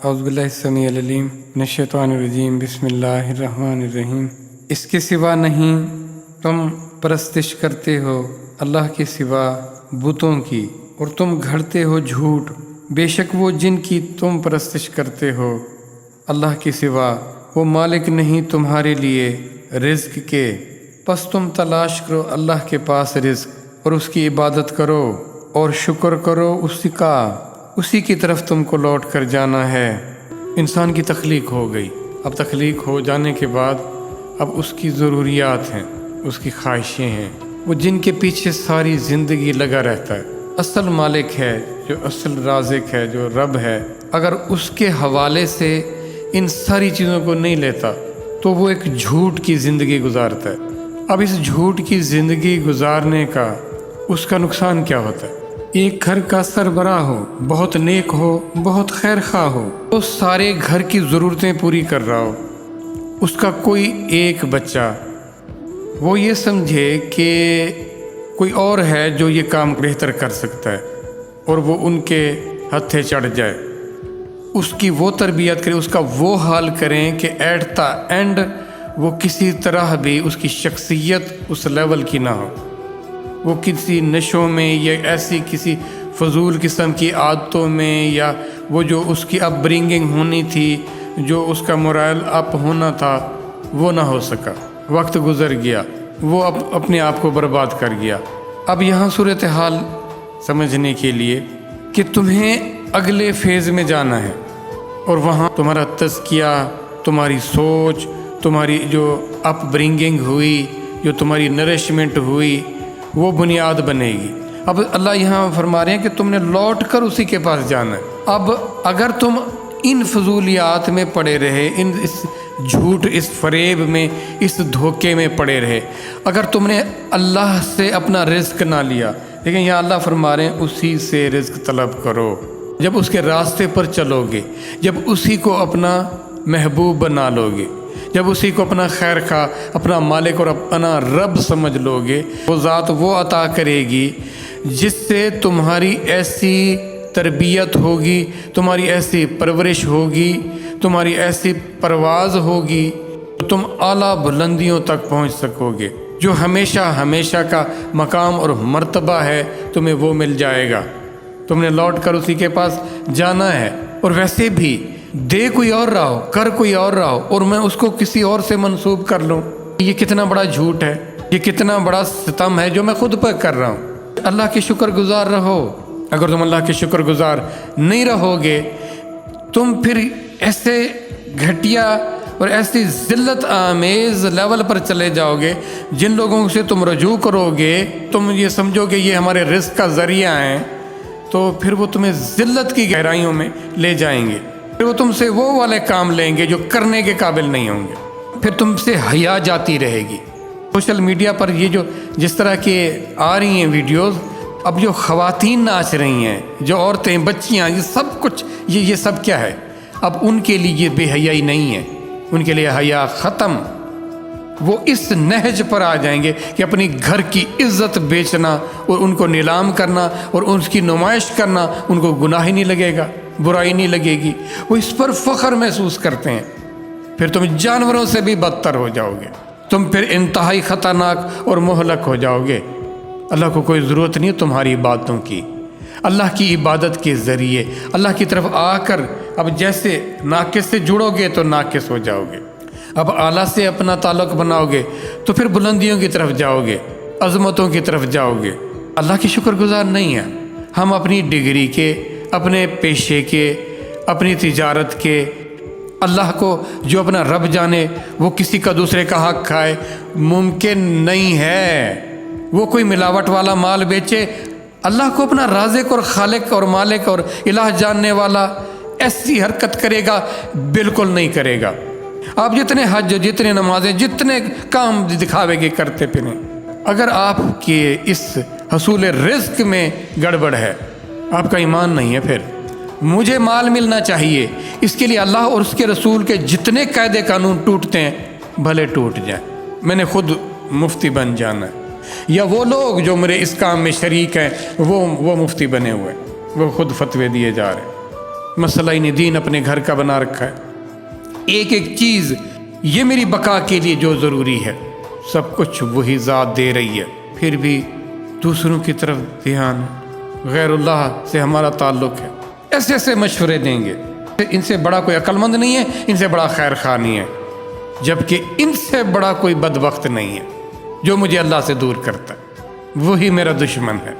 اعوذ باللہ السمیع العلیم من الشیطان الرجیم بسم اللہ الرحمن الرحیم۔ اس کے سوا نہیں تم پرستش کرتے ہو اللہ کے سوا بتوں کی، اور تم گھڑتے ہو جھوٹ، بے شک وہ جن کی تم پرستش کرتے ہو اللہ کے سوا وہ مالک نہیں تمہارے لیے رزق کے، پس تم تلاش کرو اللہ کے پاس رزق اور اس کی عبادت کرو اور شکر کرو اسی کا، اسی کی طرف تم کو لوٹ کر جانا ہے۔ انسان کی تخلیق ہو گئی، اب تخلیق ہو جانے کے بعد اب اس کی ضروریات ہیں، اس کی خواہشیں ہیں، وہ جن کے پیچھے ساری زندگی لگا رہتا ہے۔ اصل مالک ہے، جو اصل رازق ہے، جو رب ہے، اگر اس کے حوالے سے ان ساری چیزوں کو نہیں لیتا تو وہ ایک جھوٹ کی زندگی گزارتا ہے۔ اب اس جھوٹ کی زندگی گزارنے کا اس کا نقصان کیا ہوتا ہے؟ ایک گھر کا سربراہ ہو، بہت نیک ہو، بہت خیر خواہ ہو، تو سارے گھر کی ضرورتیں پوری کر رہا ہو، اس کا کوئی ایک بچہ وہ یہ سمجھے کہ کوئی اور ہے جو یہ کام بہتر کر سکتا ہے اور وہ ان کے ہتھے چڑھ جائے، اس کی وہ تربیت کریں، اس کا وہ حال کریں کہ ایٹ دا اینڈ وہ کسی طرح بھی اس کی شخصیت اس لیول کی نہ ہو، وہ کسی نشوں میں یا ایسی کسی فضول قسم کی عادتوں میں، یا وہ جو اس کی اپ برنگنگ ہونی تھی، جو اس کا مورائل اپ ہونا تھا، وہ نہ ہو سکا، وقت گزر گیا، وہ اپنے آپ کو برباد کر گیا۔ اب یہاں صورتحال سمجھنے کے لیے کہ تمہیں اگلے فیز میں جانا ہے، اور وہاں تمہارا تزکیہ، تمہاری سوچ، تمہاری جو اپ برنگنگ ہوئی، جو تمہاری نرشمنٹ ہوئی، وہ بنیاد بنے گی۔ اب اللہ یہاں فرما رہے ہیں کہ تم نے لوٹ کر اسی کے پاس جانا ہے۔ اب اگر تم ان فضولیات میں پڑے رہے، اس جھوٹ، اس فریب میں، اس دھوکے میں پڑے رہے، اگر تم نے اللہ سے اپنا رزق نہ لیا، لیکن یہاں اللہ فرما رہے ہیں اسی سے رزق طلب کرو۔ جب اس کے راستے پر چلو گے، جب اسی کو اپنا محبوب بنا لو گے، جب اسی کو اپنا خیر خواہ، اپنا مالک اور اپنا رب سمجھ لو گے، وہ ذات وہ عطا کرے گی جس سے تمہاری ایسی تربیت ہوگی، تمہاری ایسی پرورش ہوگی، تمہاری ایسی پرواز ہوگی، تم اعلیٰ بلندیوں تک پہنچ سکو گے۔ جو ہمیشہ ہمیشہ کا مقام اور مرتبہ ہے تمہیں وہ مل جائے گا۔ تم نے لوٹ کر اسی کے پاس جانا ہے۔ اور ویسے بھی دے کوئی اور رہا ہو، کر کوئی اور رہا ہو، اور میں اس کو کسی اور سے منسوب کر لوں، یہ کتنا بڑا جھوٹ ہے، یہ کتنا بڑا ستم ہے جو میں خود پر کر رہا ہوں۔ اللہ کے شکر گزار رہو۔ اگر تم اللہ کے شکر گزار نہیں رہو گے، تم پھر ایسے گھٹیا اور ایسی ذلت آمیز لیول پر چلے جاؤ گے، جن لوگوں سے تم رجوع کرو گے، تم یہ سمجھو کہ یہ ہمارے رزق کا ذریعہ ہیں، تو پھر وہ تمہیں ذلت کی گہرائیوں میں لے جائیں گے۔ پھر وہ تم سے وہ والے کام لیں گے جو کرنے کے قابل نہیں ہوں گے، پھر تم سے حیا جاتی رہے گی۔ سوشل میڈیا پر یہ جو جس طرح کے آ رہی ہیں ویڈیوز، اب جو خواتین ناچ رہی ہیں، جو عورتیں، بچیاں، یہ سب کچھ یہ سب کیا ہے؟ اب ان کے لیے یہ بے حیائی نہیں ہے، ان کے لیے حیا ختم۔ وہ اس نہج پر آ جائیں گے کہ اپنی گھر کی عزت بیچنا اور ان کو نیلام کرنا اور اس کی نمائش کرنا ان کو گناہ ہی نہیں لگے گا، برائی نہیں لگے گی، وہ اس پر فخر محسوس کرتے ہیں۔ پھر تم جانوروں سے بھی بدتر ہو جاؤ گے، تم پھر انتہائی خطرناک اور مہلک ہو جاؤ گے۔ اللہ کو کوئی ضرورت نہیں تمہاری عبادتوں کی۔ اللہ کی عبادت کے ذریعے اللہ کی طرف آ کر اب جیسے ناقص سے جڑو گے تو ناقص ہو جاؤ گے، اب اعلیٰ سے اپنا تعلق بناؤ گے تو پھر بلندیوں کی طرف جاؤ گے، عظمتوں کی طرف جاؤ گے۔ اللہ کی شکر گزار نہیں ہے ہم اپنی ڈگری کے، اپنے پیشے کے، اپنی تجارت کے۔ اللہ کو جو اپنا رب جانے وہ کسی کا دوسرے کا حق کھائے، ممکن نہیں ہے۔ وہ کوئی ملاوٹ والا مال بیچے، اللہ کو اپنا رازق اور خالق اور مالک اور الہ جاننے والا ایسی حرکت کرے گا؟ بالکل نہیں کرے گا۔ آپ جتنے حج، جتنے نمازیں، جتنے کام دکھاوے کے کرتے پھریں، اگر آپ کے اس حصول رزق میں گڑبڑ ہے، آپ کا ایمان نہیں ہے، پھر مجھے مال ملنا چاہیے، اس کے لیے اللہ اور اس کے رسول کے جتنے قاعدے قانون ٹوٹتے ہیں بھلے ٹوٹ جائیں، میں نے خود مفتی بن جانا ہے، یا وہ لوگ جو میرے اس کام میں شریک ہیں وہ مفتی بنے ہوئے ہیں، وہ خود فتوے دیے جا رہے ہیں۔ مسئلہ دین اپنے گھر کا بنا رکھا ہے، ایک ایک چیز یہ میری بقا کے لیے جو ضروری ہے سب کچھ وہی ذات دے رہی ہے، پھر بھی دوسروں کی طرف دھیان، غیر اللہ سے ہمارا تعلق ہے، ایسے ایسے مشورے دیں گے، ان سے بڑا کوئی عقل مند نہیں ہے، ان سے بڑا خیر خواہ نہیں ہے، جبکہ ان سے بڑا کوئی بدبخت نہیں ہے جو مجھے اللہ سے دور کرتا ہے، وہی میرا دشمن ہے۔